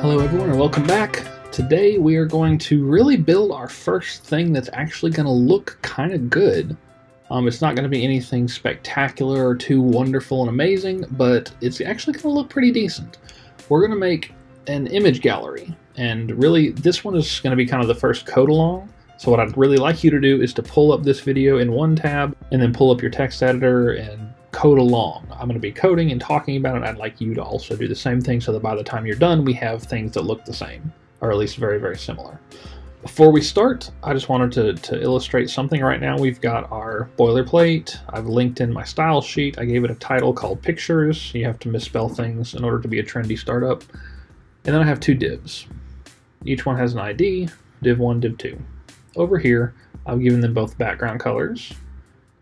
Hello everyone and welcome back. Today we are going to really build our first thing that's actually going to look kind of good. It's not going to be anything spectacular or too wonderful and amazing, but it's actually going to look pretty decent. We're going to make an image gallery, and really this one is going to be kind of the first code along. So what I'd really like you to do is to pull up this video in one tab and then pull up your text editor and code along. I'm going to be coding and talking about it. I'd like you to also do the same thing so that by the time you're done we have things that look the same, or at least very, very similar. Before we start, I just wanted to illustrate something right now. We've got our boilerplate. I've linked in my style sheet. I gave it a title called Pictures. You have to misspell things in order to be a trendy startup. And then I have two divs. Each one has an ID, div 1, div 2. Over here, I've given them both background colors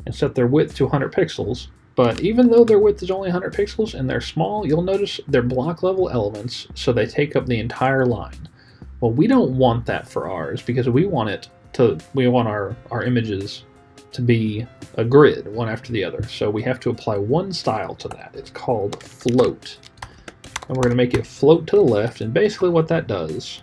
and set their width to 100 pixels. But even though their width is only 100 pixels and they're small, you'll notice they're block level elements, so they take up the entire line. Well, we don't want that for ours because we want our images to be a grid, one after the other. So we have to apply one style to that. It's called float. And we're going to make it float to the left, and basically what that does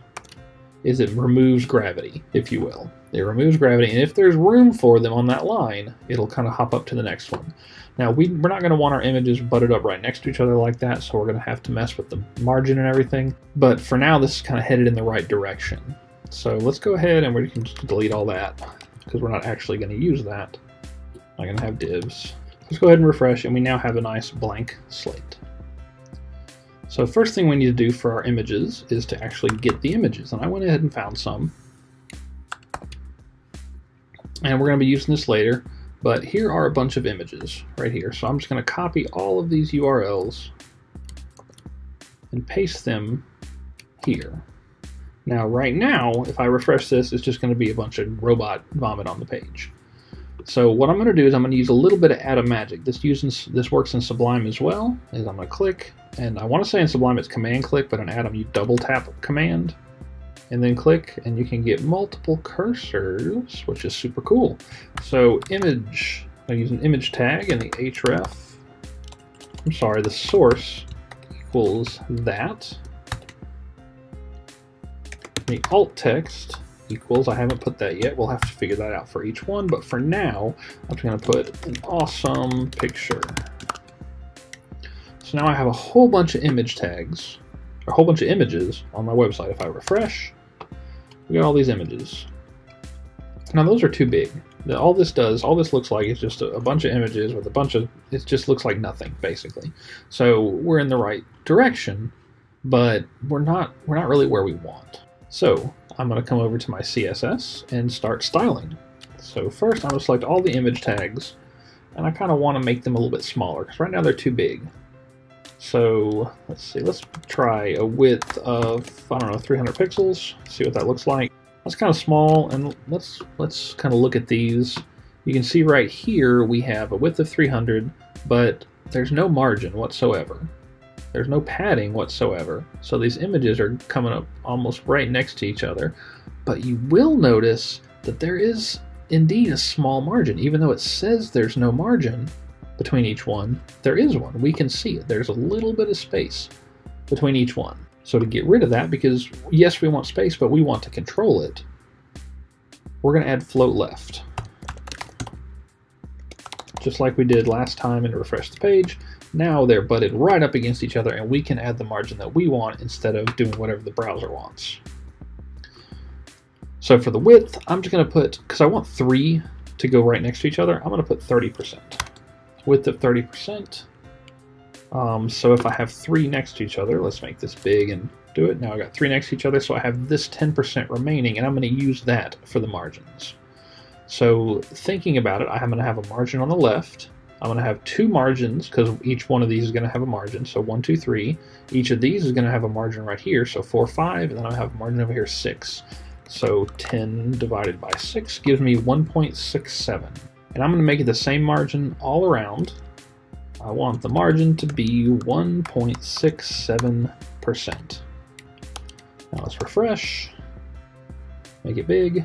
is it removes gravity, if you will. It removes gravity, and if there's room for them on that line, it'll kind of hop up to the next one. Now, we're not going to want our images butted up right next to each other like that, so we're going to have to mess with the margin and everything. But for now, this is kind of headed in the right direction. So let's go ahead and we can just delete all that, because we're not actually going to use that. I'm going to have divs. Let's go ahead and refresh, and we now have a nice blank slate. So first thing we need to do for our images is to actually get the images, and I went ahead and found some. And we're going to be using this later, but here are a bunch of images right here. So I'm just going to copy all of these URLs and paste them here. Now, right now, if I refresh this, it's just going to be a bunch of robot vomit on the page. So what I'm going to do is I'm going to use a little bit of Atom Magic. This works in Sublime as well. Is I'm going to click, and I want to say in Sublime it's Command click, but in Atom you double tap Command and then click, and you can get multiple cursors, which is super cool. So image, I use an image tag, and the href, the source equals that. The alt text equals, I haven't put that yet, we'll have to figure that out for each one, but for now, I'm just going to put an awesome picture. So now I have a whole bunch of image tags, or a whole bunch of images on my website. If I refresh, we got all these images. Now those are too big. All this looks like is just a bunch of images with a bunch of, it just looks like nothing, basically. So we're in the right direction, but we're not really where we want. So I'm going to come over to my CSS and start styling. So first I'm going to select all the image tags, and I kind of want to make them a little bit smaller because right now they're too big. So let's see, let's try a width of, I don't know, 300 pixels, see what that looks like. That's kind of small, and let's kind of look at these. You can see right here we have a width of 300, but there's no margin whatsoever. There's no padding whatsoever. So these images are coming up almost right next to each other. But you will notice that there is indeed a small margin. Even though it says there's no margin between each one, there is one. We can see it. There's a little bit of space between each one. So to get rid of that, because yes, we want space, but we want to control it, we're going to add float left. Just like we did last time and refresh the page. Now they're butted right up against each other, and we can add the margin that we want instead of doing whatever the browser wants. So for the width, I'm just going to put, because I want 3 to go right next to each other, I'm going to put 30%. Width of 30%. So if I have 3 next to each other, let's make this big and do it. Now I got 3 next to each other, so I have this 10% remaining, and I'm going to use that for the margins. So thinking about it, I'm going to have a margin on the left. I'm going to have 2 margins because each one of these is going to have a margin. So 1, 2, 3. Each of these is going to have a margin right here. So 4, 5, and then I have a margin over here 6. So 10 divided by 6 gives me 1.67. And I'm going to make it the same margin all around. I want the margin to be 1.67%. Now let's refresh. Make it big.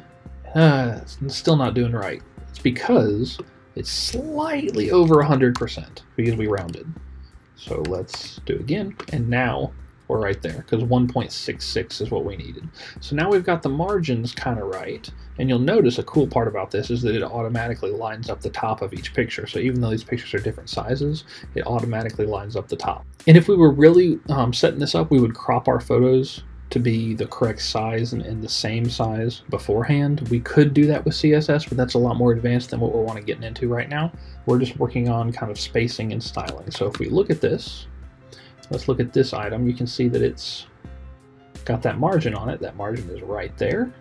It's still not doing right. It's because it's slightly over 100% because we rounded. So let's do it again, and now or right there, because 1.66 is what we needed. So now we've got the margins kind of right, and you'll notice a cool part about this is that it automatically lines up the top of each picture. So even though these pictures are different sizes, it automatically lines up the top. And if we were really setting this up, we would crop our photos to be the correct size and the same size beforehand. We could do that with CSS, but that's a lot more advanced than what we're want to get into right now. We're just working on kind of spacing and styling. So if we look at this, let's look at this item. You can see that it's got that margin on it. That margin is right there.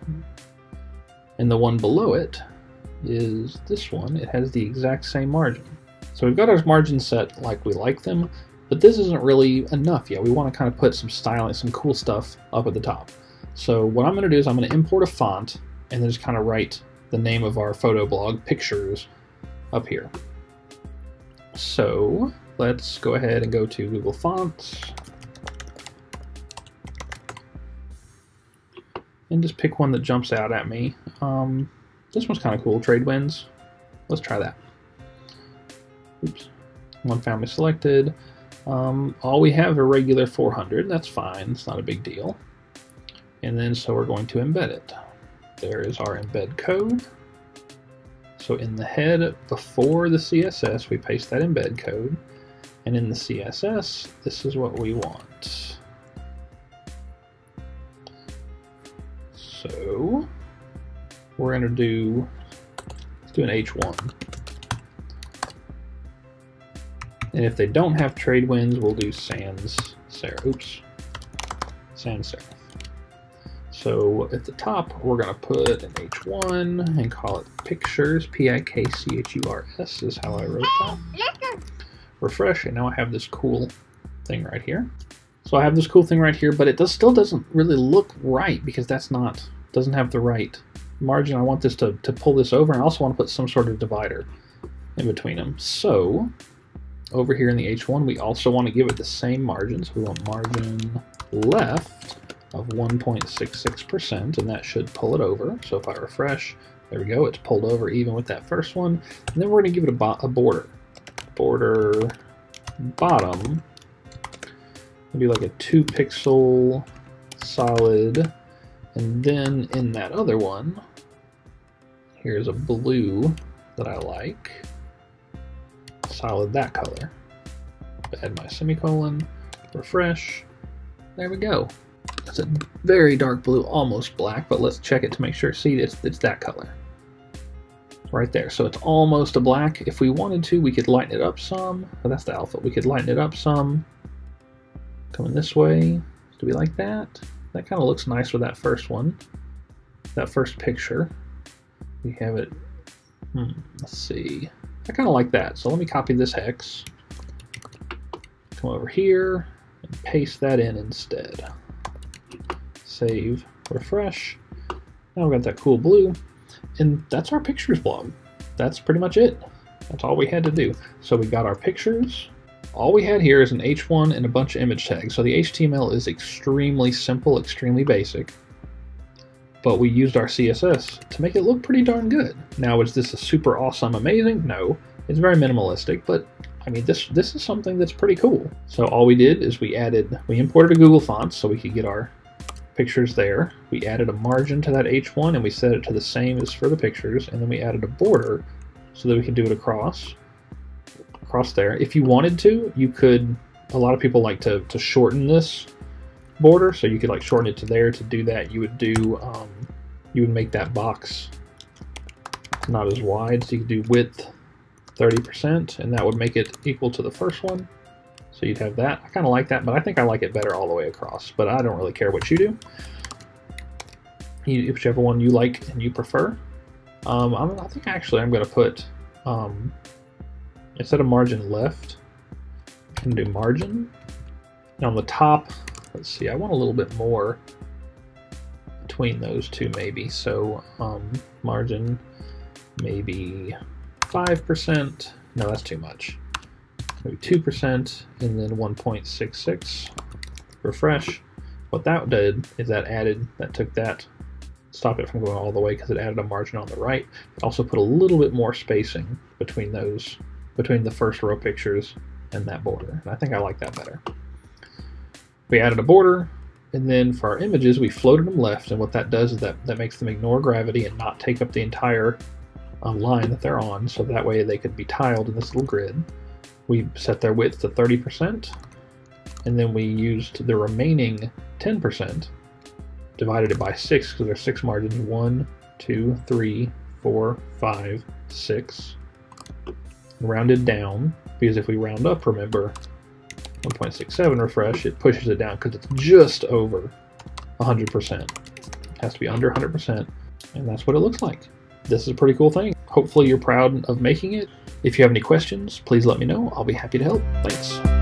And the one below it is this one. It has the exact same margin. So we've got our margins set like we like them, but this isn't really enough yet. We want to kind of put some styling, some cool stuff up at the top. So what I'm going to do is I'm going to import a font and then just kind of write the name of our photo blog, Pictures, up here. So let's go ahead and go to Google Fonts and just pick one that jumps out at me. This one's kind of cool, Tradewinds. Let's try that. Oops, one family selected. All we have a regular 400, that's fine, it's not a big deal. And then so we're going to embed it. There is our embed code. So in the head before the CSS, we paste that embed code. And in the CSS, this is what we want. So we're going to let's do an H1. And if they don't have Tradewinds, we'll do sans serif. Oops, sans serif. So at the top, we're going to put an H1 and call it Pictures. P-I-K-C-H-U-R-S is how I wrote that. Refresh, and now I have this cool thing right here. So I have this cool thing right here, but it still doesn't really look right because doesn't have the right margin. I want this to pull this over, and I also want to put some sort of divider in between them. So over here in the H1, we also want to give it the same margin. So we want margin left of 1.66%, and that should pull it over. So if I refresh, there we go, it's pulled over even with that first one. And then we're going to give it a border. Border bottom, maybe like a 2-pixel solid. And then in that other one, here's a blue that I like. Solid that color. Add my semicolon, refresh, there we go. It's a very dark blue, almost black, but let's check it to make sure. See, it's that color. Right there, so it's almost a black. If we wanted to, we could lighten it up some. Oh, that's the alpha. We could lighten it up some. Coming this way. Do we like that? That kind of looks nice with that first one. That first picture. We have it, let's see. I kind of like that, so let me copy this hex, come over here, and paste that in instead. Save, refresh. Now we've got that cool blue, and that's our pictures blog. That's pretty much it. That's all we had to do. So we got our pictures. All we had here is an H1 and a bunch of image tags. So the HTML is extremely simple, extremely basic. But we used our CSS to make it look pretty darn good. Now, is this a super awesome, amazing? No, it's very minimalistic, but I mean, this is something that's pretty cool. So all we did is we imported a Google Fonts so we could get our pictures there. We added a margin to that H1 and we set it to the same as for the pictures, and then we added a border so that we could do it across there. If you wanted to, you could, a lot of people like to shorten this border, so you could like shorten it to there. To do that, you would make that box not as wide, so you could do width 30%, and that would make it equal to the first one. So you'd have that. I kind of like that, but I think I like it better all the way across, but I don't really care what you do. Whichever one you like and you prefer. I think actually I'm going to put, instead of margin left, I'm going to do margin. Now on the top, let's see, I want a little bit more between those two maybe. So margin maybe 5%. No, that's too much. Maybe 2% and then 1.66. Refresh. What that did is that took that, stopped it from going all the way because it added a margin on the right. It also put a little bit more spacing between the first row pictures and that border. And I think I like that better. We added a border, and then for our images, we floated them left, and what that does is that makes them ignore gravity and not take up the entire line that they're on, so that way they could be tiled in this little grid. We set their width to 30%, and then we used the remaining 10%, divided it by 6, because there's 6 margins, 1, 2, 3, 4, 5, 6, rounded down, because if we round up, remember, 1.67 refresh, it pushes it down because it's just over 100%. It has to be under 100%, and that's what it looks like. This is a pretty cool thing. Hopefully you're proud of making it. If you have any questions, please let me know. I'll be happy to help. Thanks.